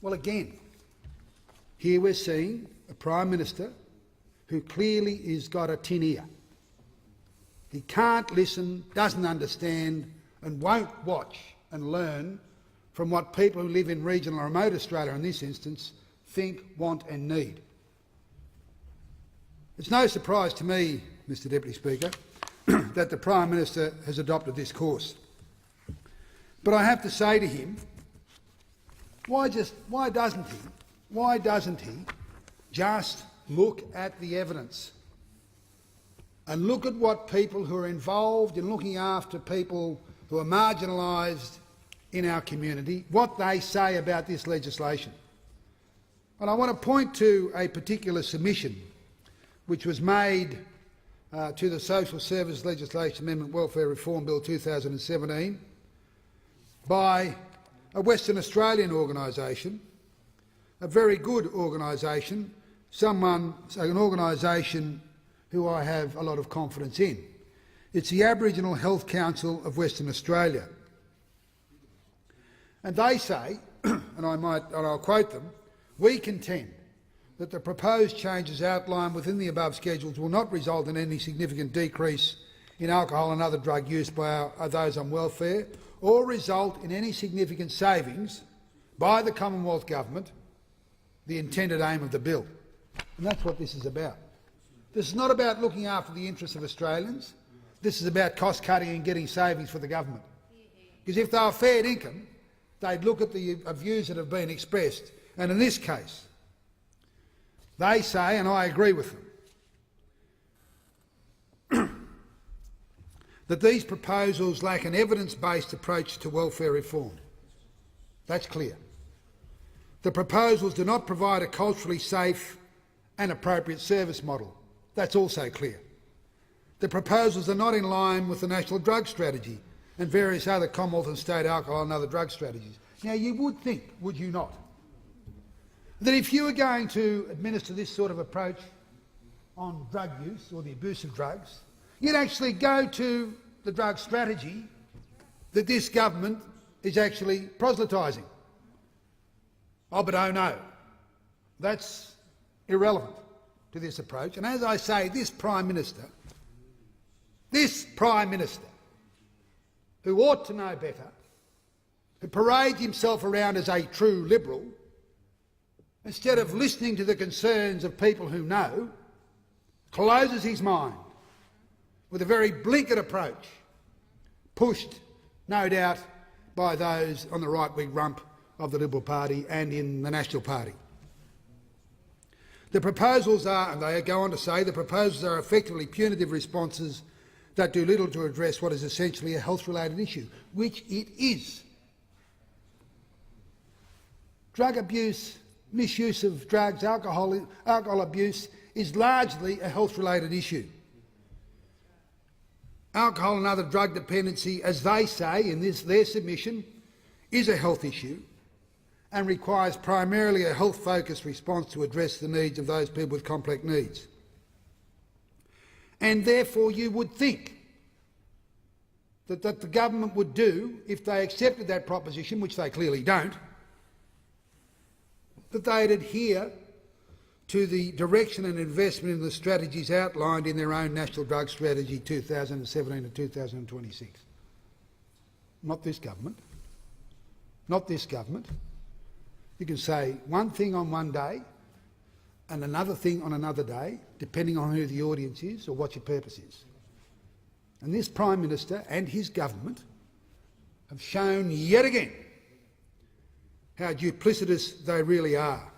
Well, again, here we're seeing a Prime Minister who clearly has got a tin ear. He can't listen, doesn't understand and won't watch and learn from what people who live in regional or remote Australia in this instance think, want and need. It's no surprise to me, Mr Deputy Speaker, that the Prime Minister has adopted this course. But I have to say to him, why doesn't he just look at the evidence and look at what people who are involved in looking after people who are marginalised in our community, what they say about this legislation? And I want to point to a particular submission which was made to the Social Service Legislation Amendment Welfare Reform Bill 2017 by a Western Australian organisation, a very good organisation, an organisation who I have a lot of confidence in. It's the Aboriginal Health Council of Western Australia. And they say, and I'll quote them, "We contend that the proposed changes outlined within the above schedules will not result in any significant decrease in alcohol and other drug use by those on welfare, or result in any significant savings by the Commonwealth Government, the intended aim of the bill." And that's what this is about. This is not about looking after the interests of Australians. This is about cost-cutting and getting savings for the government. Because if they were fair income, they'd look at the views that have been expressed. And in this case, they say, and I agree with them, that these proposals lack an evidence-based approach to welfare reform. That's clear. The proposals do not provide a culturally safe and appropriate service model. That's also clear. The proposals are not in line with the National Drug Strategy and various other Commonwealth and state alcohol and other drug strategies. Now, you would think, would you not, that if you were going to administer this sort of approach on drug use or the abuse of drugs, you'd actually go to the drug strategy that this government is actually proselytising. Oh, but oh no, that's irrelevant to this approach. And as I say, this Prime Minister, who ought to know better, who parades himself around as a true Liberal, instead of listening to the concerns of people who know, closes his mind with a very blinkered approach, pushed, no doubt, by those on the right-wing rump of the Liberal Party and in the National Party. The proposals are, and they go on to say, the proposals are effectively punitive responses that do little to address what is essentially a health-related issue, which it is. Drug abuse, misuse of drugs, alcohol abuse is largely a health-related issue. Alcohol and other drug dependency, as they say in their submission, is a health issue and requires primarily a health-focused response to address the needs of those people with complex needs. And therefore you would think that the government would do, if they accepted that proposition, which they clearly don't, that they'd adhere to the direction and investment in the strategies outlined in their own National Drug Strategy 2017 to 2026. Not this government. Not this government. You can say one thing on one day and another thing on another day, depending on who the audience is or what your purpose is. And this Prime Minister and his government have shown yet again how duplicitous they really are.